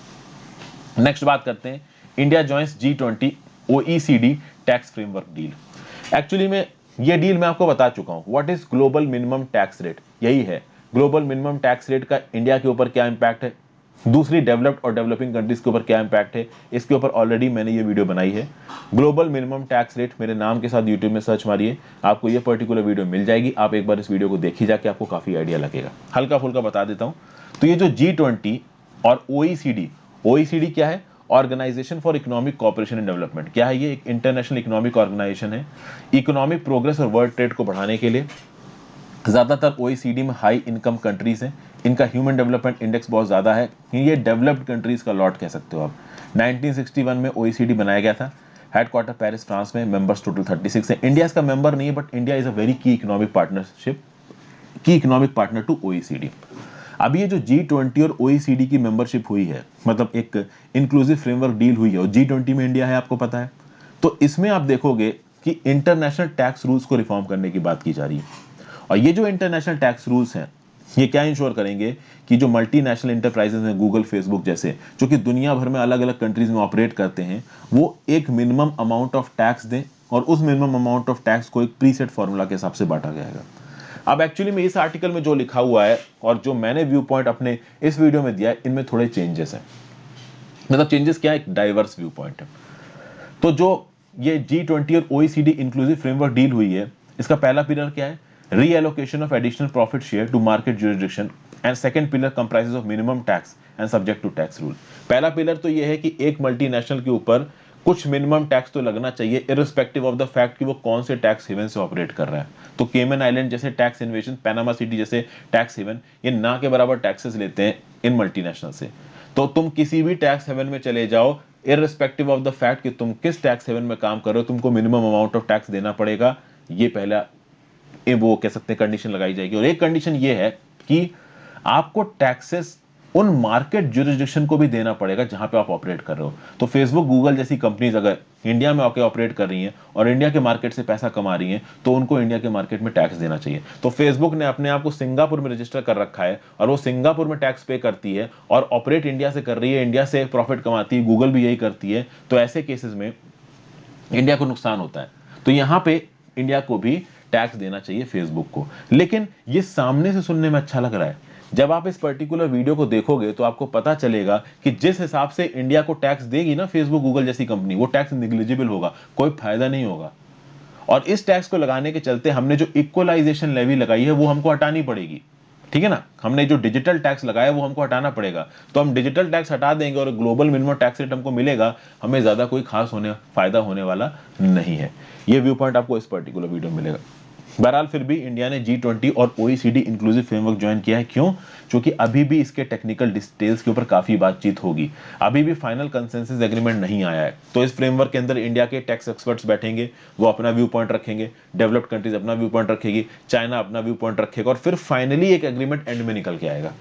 नेक्स्ट बात करते हैं, India joins G20 OECD tax framework deal. Actually में ये डील मैं आपको बता चुका हूं। What is global minimum tax rate, यही है ग्लोबल मिनिमम टैक्स रेट का इंडिया के ऊपर क्या इंपैक्ट है, दूसरी डेवलप्ड और डेवलपिंग कंट्रीज के ऊपर क्या इंपैक्ट है, इसके ऊपर ऑलरेडी मैंने ये वीडियो बनाई है। ग्लोबल मिनिमम टैक्स रेट मेरे नाम के साथ यूट्यूब में सर्च मारिए, आपको ये पर्टिकुलर वीडियो मिल जाएगी। आप एक बार इस वीडियो को देखिए जाके, आपको काफी आइडिया लगेगा। हल्का फुल्का बता देता हूं। तो ये जो G20 और OECD क्या है, organisation for economic cooperation and development. क्या है ये, एक इंटरनेशनल इकोनॉमिक ऑर्गेनाइजेशन है। इकोनॉमिक प्रोग्रेस और वर्ल्ड ट्रेड को बढ़ाने के लिए ज्यादातर OECD में हाई इनकम कंट्रीज हैं, इनका ह्यूमन डेवलपमेंट इंडेक्स बहुत ज्यादा है, ये डेवलप्ड कंट्रीज का लॉट कह सकते हो आप। 1961 में OECD बनाया गया था, हेडक्वार्टर पेरिस फ्रांस में, मेंबर्स टोटल 36 है। इंडिया इसका मेंबर नहीं है, but India is a very की इकोनॉमिक पार्टनर टू OECD। अब ये जो G20 और OECD की मेंबरशिप हुई है, मतलब एक इंक्लूसिव फ्रेमवर्क डील हुई है, और G20 में इंडिया है, आपको पता है। तो इसमें आप देखोगे कि इंटरनेशनल टैक्स रूल्स को रिफॉर्म करने की बात की जा रही है। और ये जो इंटरनेशनल टैक्स रूल्स हैं, ये क्या इंश्योर करेंगे कि जो मल्टीनेशनल इंटरप्राइजेस हैं, गूगल, फेसबुक जैसे, जो कि दुनिया भर में अलग अलग कंट्रीज में ऑपरेट करते हैं, वो एक मिनिमम अमाउंट ऑफ टैक्स दें, और उस मिनिमम अमाउंट ऑफ टैक्स को एक प्रीसेट फॉर्मूला के हिसाब से बांटा जाएगा। अब एक्चुअली में इस आर्टिकल में जो लिखा हुआ है और जो मैंने व्यू पॉइंट अपने इस वीडियो में दिया है, इनमें थोड़े चेंजेस हैं। मतलब चेंजेस क्या है, एक डाइवर्स व्यू पॉइंट है। तो जो ये G20 और OECD इंक्लूसिव फ्रेमवर्क डील हुई है, इसका पहला पिलर क्या है, reallocation of additional profit share to market jurisdiction, and second pillar comprises of minimum tax and subject to tax rule. पहला पिलर तो ये है कि एक मल्टीनेशनल के ऊपर कुछ मिनिमम टैक्स तो लगना चाहिए, इररिस्पेक्टिव ऑफ द फैक्ट कि वो कौन से टैक्स हेवन से ऑपरेट कर रहा है। तो केमन आइलैंड जैसे टैक्स इन्वेजन, पैनामा सिटी जैसे टैक्स हेवन, ये ना के बराबर टैक्सेस लेते हैं इन मल्टीनेशनल से। तो तुम किसी भी टैक्स हेवन में चले जाओ, इररिस्पेक्टिव ऑफ द फैक्ट कि तुम किस टैक्स हेवन में काम कर रहे हो, तुमको मिनिमम अमाउंट ऑफ टैक्स देना पड़ेगा। ये पहला वो कह सकते हैं कंडीशन लगाई जाएगी। और एक कंडीशन ये है कि आपको टैक्सेस उन मार्केट ज्यूरिसडिक्शन को भी देना पड़ेगा जहां पे आप ऑपरेट कर रहे हो। तो फेसबुक, गूगल जैसी कंपनीज अगर इंडिया में आके ऑपरेट कर रही हैं और इंडिया के मार्केट से पैसा कमा रही हैं, तो उनको इंडिया के मार्केट में टैक्स देना चाहिए। तो फेसबुक ने अपने आप को सिंगापुर में रजिस्टर कर रखा है, और वो सिंगापुर में टैक्स पे करती है और ऑपरेट इंडिया से कर रही है, इंडिया से प्रॉफिट कमाती है, गूगल भी यही करती है। तो ऐसे केसेस में इंडिया को नुकसान होता है। तो यहां पे इंडिया को भी टैक्स देना चाहिए फेसबुक को। लेकिन ये सामने से सुनने में अच्छा लग रहा है, जब आप इस पर्टिकुलर वीडियो को देखोगे तो आपको पता चलेगा कि जिस हिसाब से इंडिया को टैक्स देगी ना फेसबुक, गूगल जैसी कंपनी, वो टैक्स निग्लिजिबल होगा, कोई फायदा नहीं होगा। और इस टैक्स को लगाने के चलते हमने जो इक्वलाइजेशन लेवी लगाई है वो हमको हटानी पड़ेगी। ठीक है ना। हमने जो डिजिटल टैक्स लगाया वो हमको हटाना पड़ेगा, तो हम डिजिटल टैक्स हटा देंगे और ग्लोबल मिनिमम टैक्स रेट हमको मिलेगा, हमें ज़्यादा कोई खास फायदा होने वाला नहीं है। ये व्यू पॉइंट आपको इस पर्टिकुलर वीडियो में मिलेगा। बहरहाल फिर भी इंडिया ने G20 और OECD इंक्लूसिव फ्रेमवर्क ज्वाइन किया है। क्यों? क्योंकि अभी भी इसके टेक्निकल डिटेल्स के ऊपर काफी बातचीत होगी, अभी भी फाइनल कंसेंसस एग्रीमेंट नहीं आया है। तो इस फ्रेमवर्क के अंदर इंडिया के टैक्स एक्सपर्ट्स बैठेंगे, वो अपना व्यू पॉइंट रखेंगे, डेवलप्ड कंट्रीज अपना व्यू पॉइंट रखेगी, चाइना अपना व्यू पॉइंट रखेगा, और फिर फाइनली एक एग्रीमेंट एंड में निकल के आएगा।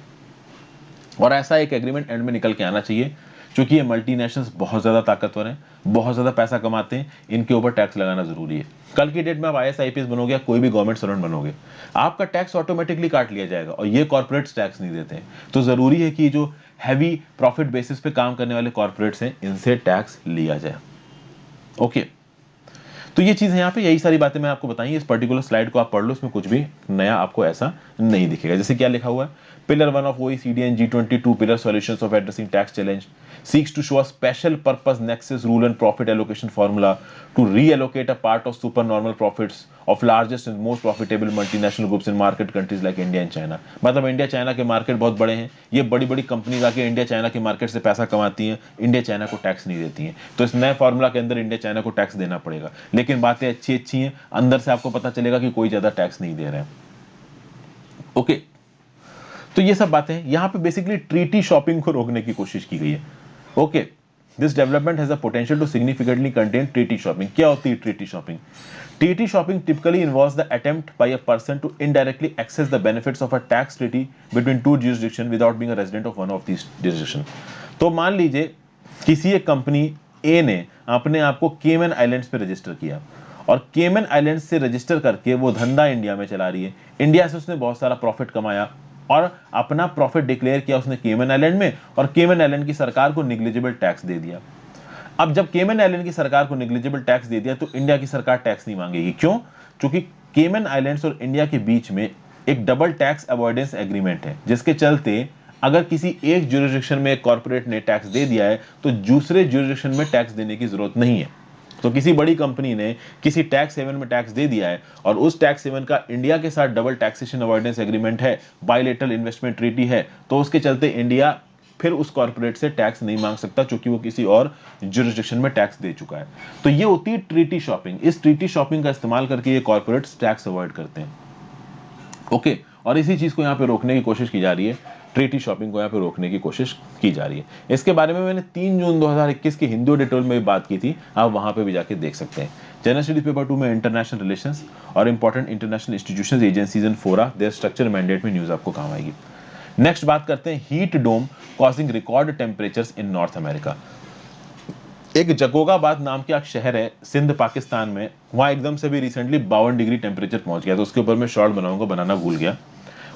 और ऐसा एक एग्रीमेंट एंड में निकल के आना चाहिए, क्योंकि ये मल्टीनेशनल्स बहुत ज़्यादा ताकतवर हैं, बहुत ज़्यादा पैसा कमाते हैं, इनके ऊपर टैक्स लगाना ज़रूरी है। कल की डेट में आप IAS IPS बनोगे या कोई भी गवर्नमेंट सर्वेंट बनोगे, आपका टैक्स ऑटोमेटिकली काट लिया जाएगा, और ये कॉर्पोरेट्स टैक्स नहीं देते हैं। तो ज़रूरी है कि जो हैवी प्रॉफिट बेसिस पे काम करने वाले कॉर्पोरेट्स हैं, इनसे टैक्स लिया जाए। ओके, तो ये चीज़ है यहाँ पे, यही सारी बातें मैं आपको बताई। इस पर्टिकुलर स्लाइड को आप पढ़ लो, इसमें कुछ भी नया आपको ऐसा नहीं दिखेगा। जैसे क्या लिखा हुआ है, pillar 1 of OECD and G20 2 pillar solutions of addressing tax challenge seeks to show a special purpose nexus rule and profit allocation formula to reallocate a part of supernormal profits of largest and most profitable multinational groups in market countries like India and China। मतलब India China के market बहुत बड़े हैं, ये बड़ी बड़ी companies आके India China के मार्केट से पैसा कमाती हैं, इंडिया चाइना को टैक्स नहीं देती हैं। तो इस नए फॉर्मूला के अंदर इंडिया चाइना को टैक्स देना पड़ेगा, लेकिन बातें अच्छी अच्छी हैं, अंदर से आपको पता चलेगा कि कोई ज्यादा टैक्स नहीं दे रहे हैं। ओके, तो ये सब बातें हैं। यहाँ पे बेसिकली ट्रीटी शॉपिंग को रोकने की कोशिश की गई है। Okay, this development has a potential to significantly contain treaty shopping. क्या होती है treaty shopping? Treaty shopping typically involves the attempt by a person to indirectly access the benefits of a tax treaty between two jurisdictions without being a resident of one of these jurisdictions। तो मान लीजिए किसी एक company ए ने अपने आप को केमन आइलैंड्स पे रजिस्टर किया, और केमन आइलैंड्स से रजिस्टर करके वो धंधा इंडिया में चला रही है, इंडिया से उसने बहुत सारा प्रॉफिट कमाया और अपना प्रॉफिट डिक्लेयर किया उसने केमन आइलैंड में, और केमन आइलैंड की सरकार को निग्लिजिबल टैक्स दे दिया। अब जब केमन आइलैंड की सरकार को निग्लिजिबल टैक्स दे दिया, तो इंडिया की सरकार टैक्स नहीं मांगेगी। क्यों? क्योंकि केमन आइलैंड्स और इंडिया के बीच में एक डबल टैक्स अवॉइडेंस एग्रीमेंट है, जिसके चलते अगर किसी एक ज्यूरिसडिक्शन में एक कॉर्पोरेट ने टैक्स दे दिया है, तो दूसरे ज्यूरिसडिक्शन में टैक्स देने की जरूरत नहीं है। तो किसी बड़ी कंपनी ने किसी टैक्स हेवन में टैक्स दे दिया है, और उस टैक्स हेवन का इंडिया के साथ डबल टैक्सेशन अवॉइडेंस एग्रीमेंट है, बायलैटरल इन्वेस्टमेंट ट्रीटी है, तो उसके चलते इंडिया फिर उस कॉर्पोरेट से टैक्स नहीं मांग सकता, क्योंकि वो किसी और जुरिसडिक्शन में टैक्स दे चुका है। तो ये होती है ट्रीटी शॉपिंग। इस ट्रीटी शॉपिंग का इस्तेमाल करके ये कॉर्पोरेट्स टैक्स अवॉइड करते हैं। ओके, और इसी चीज को यहाँ पे रोकने की कोशिश की जा रही है, ट्रीटी शॉपिंग को यहाँ पे रोकने की कोशिश की जा रही है। इसके बारे में मैंने 3 जून 2021 की हिंदू एडिटोरियल में भी बात की थी, आप वहां पे भी जाके देख सकते हैं। जनरल स्टडीज पेपर 2 में इंटरनेशनल रिलेशंस और important international institutions, agencies and fora, their structure mandate में न्यूज आपको काम आएगी। नेक्स्ट बात करते हैं heat dome causing record temperatures in North America. एक जगोगाबाद नाम का एक शहर है सिंध पाकिस्तान में, वहां एकदम से भी रिसेंटली 52 डिग्री टेम्परेचर पहुंच गया। तो उसके ऊपर मैं शॉर्ट बनाऊंगा, बनाना भूल गया।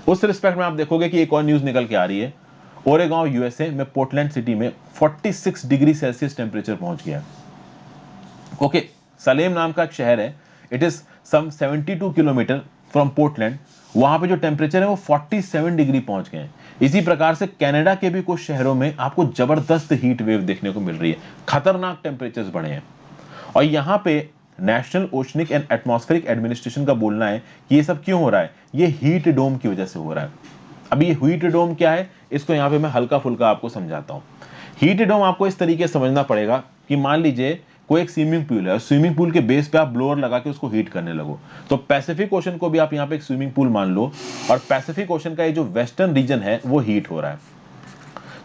उस रिस्पेक्ट में आप देखोगे कि एक और न्यूज निकल के आ रही है, ओरेगॉन यूएसए में पोर्टलैंड सिटी में 46 डिग्री सेल्सियस टेम्परेचर पहुंच गया। ओके, सलेम नाम का एक शहर है, it is some 72 kilometre from Portland, वहां पे जो टेम्परेचर है वो 47 डिग्री पहुंच गए हैं। इसी प्रकार से कनाडा के भी कुछ शहरों में आपको जबरदस्त हीट वेव देखने को मिल रही है, खतरनाक टेम्परेचर्स बढ़े हैं। और यहाँ पे national oceanic and atmospheric administration का बोलना है कि ये सब क्यों हो रहा है, ये हीट डोम की वजह से हो रहा है। अब ये हीट डोम क्या है, इसको यहाँ पे मैं हल्का फुल्का आपको समझाता हूँ। हीट डोम आपको इस तरीके से समझना पड़ेगा कि मान लीजिए कोई एक स्विमिंग पूल है, और स्विमिंग पूल के बेस पे आप ब्लोअर लगा के उसको हीट करने लगो, तो पैसिफिक ओशन को भी आप यहाँ पे एक स्विमिंग पूल मान लो, और पैसिफिक ओशन का ये जो वेस्टर्न रीजन है वो हीट हो रहा है।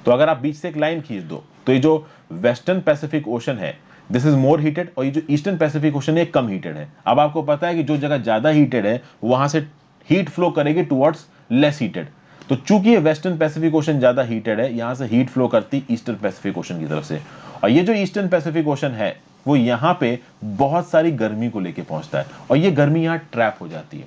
तो अगर आप बीच से एक लाइन खींच दो, तो ये जो वेस्टर्न पैसिफिक ओशन है दिस इज मोर हीटेड, और ये जो ईस्टर्न पैसिफिक ओशन है कम हीटेड है। अब आपको पता है कि जो जगह ज्यादा हीटेड है वहां से हीट फ्लो करेगी टुवर्ड्स लेस हीटेड। तो चूंकि ये वेस्टर्न पैसिफिक ओशन ज्यादा हीटेड है, यहां से हीट फ्लो करती ईस्टर्न पैसिफिक ओशन की तरफ से, और ये जो ईस्टर्न पैसिफिक ओशन है वो यहाँ पे बहुत सारी गर्मी को लेके पहुंचता है, और ये गर्मी यहाँ ट्रैप हो जाती है।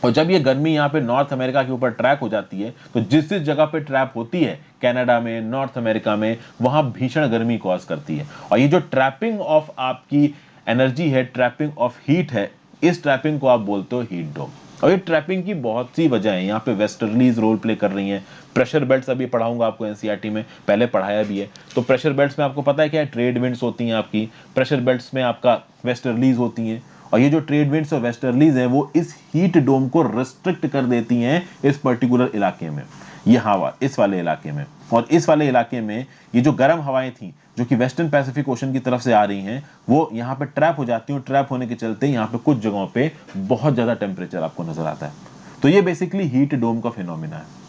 और जब ये गर्मी यहाँ पे नॉर्थ अमेरिका के ऊपर ट्रैप हो जाती है, तो जिस जिस जगह पे ट्रैप होती है, कनाडा में, नॉर्थ अमेरिका में, वहां भीषण गर्मी कॉज करती है। और ये जो ट्रैपिंग ऑफ आपकी एनर्जी है, ट्रैपिंग ऑफ हीट है, इस ट्रैपिंग को आप बोलते हो हीट डोम। और ये ट्रैपिंग की बहुत सी वजह है, यहाँ पे वेस्टर्लीज रोल प्ले कर रही हैं। प्रेशर बेल्ट्स अभी पढ़ाऊंगा आपको एनसीईआरटी में, पहले पढ़ाया भी है। तो प्रेशर बेल्ट्स में आपको पता है क्या है, ट्रेड विंड्स होती हैं आपकी, प्रेशर बेल्ट्स में आपका वेस्टर्लीज होती हैं, और ये जो ट्रेड विंड्स और वेस्टर्लीज हैं वो इस हीट डोम को रिस्ट्रिक्ट कर देती हैं इस पर्टिकुलर इलाके में, ये हवा इस वाले इलाके में। और इस वाले इलाके में ये जो गर्म हवाएं थी जो कि वेस्टर्न पैसिफिक ओशन की तरफ से आ रही हैं वो यहाँ पे ट्रैप हो जाती हैं, ट्रैप होने के चलते यहाँ पे कुछ जगहों पे बहुत ज्यादा टेम्परेचर आपको नजर आता है। तो ये बेसिकली हीट डोम का फिनोमिना है।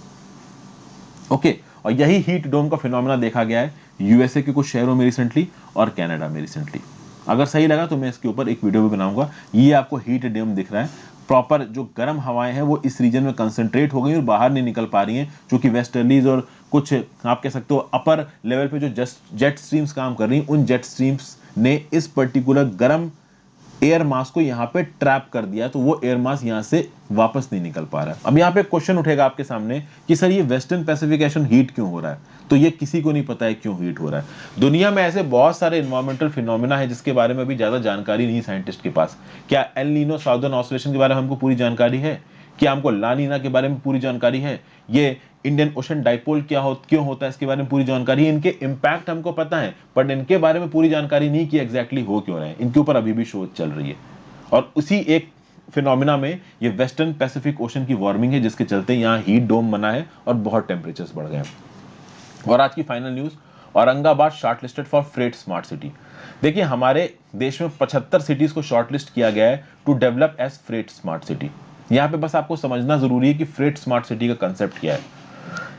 ओके, और यही हीट डोम का फिनोमिना देखा गया है यूएसए के कुछ शहरों में रिसेंटली और कनाडा में रिसेंटली। अगर सही लगा तो मैं इसके ऊपर एक वीडियो भी बनाऊंगा। ये आपको हीट डोम दिख रहा है, प्रॉपर जो गर्म हवाएं हैं वो इस रीजन में कंसंट्रेट हो गई और बाहर नहीं निकल पा रही हैं, जो कि वेस्टर्लीज और कुछ आप कह सकते हो अपर लेवल पे जो जेट स्ट्रीम्स काम कर रही हैं, उन जेट स्ट्रीम्स ने इस पर्टिकुलर गर्म एयर मास को यहाँ पे ट्रैप कर दिया, तो वो एयर मास यहाँ से वापस नहीं निकल पा रहा है। अब यहाँ पे क्वेश्चन उठेगा आपके सामने कि सर ये वेस्टर्न पैसिफिकेशन हीट क्यों हो रहा है? तो ये किसी को नहीं पता है क्यों हीट हो रहा है। दुनिया में ऐसे बहुत सारे एनवायरमेंटल फिनोमेना है जिसके बारे में अभी ज्यादा जानकारी नहीं साइंटिस्ट के पास। क्या एल नीनो साउदर्न ऑस्लेशन के बारे में हमको पूरी जानकारी है? क्या हमको ला नीना के बारे में पूरी जानकारी है? ये इंडियन ओशन डाइपोल क्यों होता है इसके बारे में पूरी जानकारी है? इनके इंपैक्ट हमको पता है, बट इनके बारे में पूरी जानकारी नहीं कि एग्जैक्टली हो क्यों रहे हैं। इनके ऊपर अभी भी शोध चल रही है। और उसी एक फिनोमिना में ये वेस्टर्न पैसिफिक ओशन की वार्मिंग है जिसके चलते यहाँ हीट डोम बना है और बहुत टेम्परेचर्स बढ़ गए। और आज की final news, Aurangabad shortlisted for freight smart city. देखिए हमारे देश में 75 सिटीज को शॉर्टलिस्ट किया गया है to develop as freight smart city. यहाँ पे बस आपको समझना जरूरी है कि फ्रेट स्मार्ट सिटी का कंसेप्ट क्या है।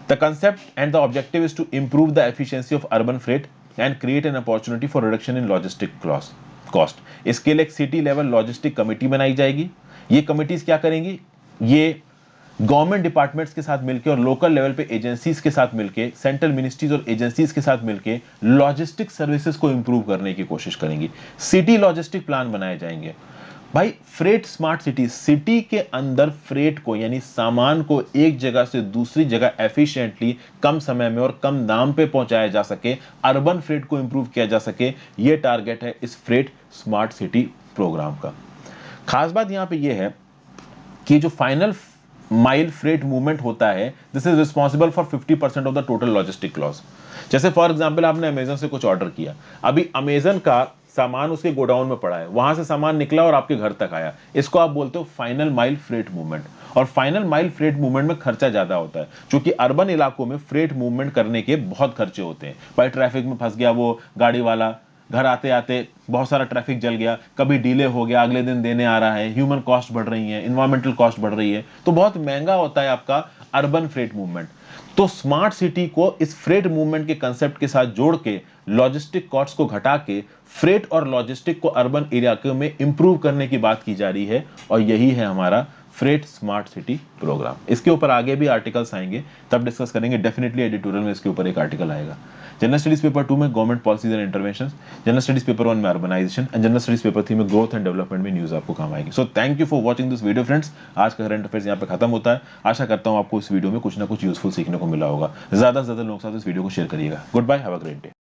The concept and the objective is to improve the efficiency of urban freight and create an opportunity for reduction in logistic cost. इसके लिए एक सिटी लेवल लॉजिस्टिक कमेटी बनाई जाएगी। ये कमिटीज क्या करेंगी? ये गवर्नमेंट डिपार्टमेंट्स के साथ मिलकर और लोकल लेवल पे एजेंसीज के साथ मिलकर, सेंट्रल मिनिस्ट्रीज और एजेंसीज के साथ मिलकर लॉजिस्टिक सर्विसेज को इंप्रूव करने की कोशिश करेंगी। सिटी लॉजिस्टिक प्लान बनाए जाएंगे। भाई फ्रेट स्मार्ट सिटी, सिटी के अंदर फ्रेट को यानी सामान को एक जगह से दूसरी जगह एफिशिएंटली कम समय में और कम दाम पे पहुंचाया जा सके, अर्बन फ्रेट को इंप्रूव किया जा सके, ये टारगेट है इस फ्रेट स्मार्ट सिटी प्रोग्राम का। खास बात यहां पे ये है कि जो फाइनल माइल फ्रेट मूवमेंट होता है this is responsible for 50% of the total logistic loss. जैसे फॉर एग्जांपल आपने अमेजन से कुछ ऑर्डर किया, अभी अमेजन का सामान उसके गोडाउन में पड़ा है, वहां से सामान निकला और आपके घर तक आया, इसको आप बोलते हो फाइनल माइल फ्रेट मूवमेंट। और फाइनल माइल फ्रेट मूवमेंट में खर्चा ज्यादा होता है क्योंकि अर्बन इलाकों में फ्रेट मूवमेंट करने के बहुत खर्चे होते हैं। भाई ट्रैफिक में फंस गया वो गाड़ी वाला, घर आते आते बहुत सारा ट्रैफिक जल गया, कभी डिले हो गया, अगले दिन देने आ रहा है, ह्यूमन कॉस्ट बढ़ रही है, इन्वायरमेंटल कॉस्ट बढ़ रही है, तो बहुत महंगा होता है आपका अर्बन फ्रेट मूवमेंट। तो स्मार्ट सिटी को इस फ्रेट मूवमेंट के कंसेप्ट के साथ जोड़ के लॉजिस्टिक कॉस्ट को घटा के फ्रेट और लॉजिस्टिक को अर्बन इलाकों में इंप्रूव करने की बात की जा रही है, और यही है हमारा फ्रेट स्मार्ट सिटी प्रोग्राम। इसके ऊपर आगे भी आर्टिकल्स आएंगे, तब डिस्कस करेंगे। डेफिनेटली एडिटोरियल में इसके ऊपर एक आर्टिकल आएगा। जनरल स्टडीज पेपर 2 में government policies and interventions, general studies paper 1 में urbanisation and general studies paper 3 में ग्रोथ एंड डेवलपमेंट में न्यूज आपको काम आएगी। So thank you for watching this video friends. आज का करंट अफेयर्स यहाँ पे खत्म होता है। आशा करता हूँ आपको इस वीडियो में कुछ ना कुछ यूजफुल सीखने को मिला होगा। ज्यादा से ज्यादा लोगों के साथ इस वीडियो को शेयर करिएगा। Goodbye, have a great day.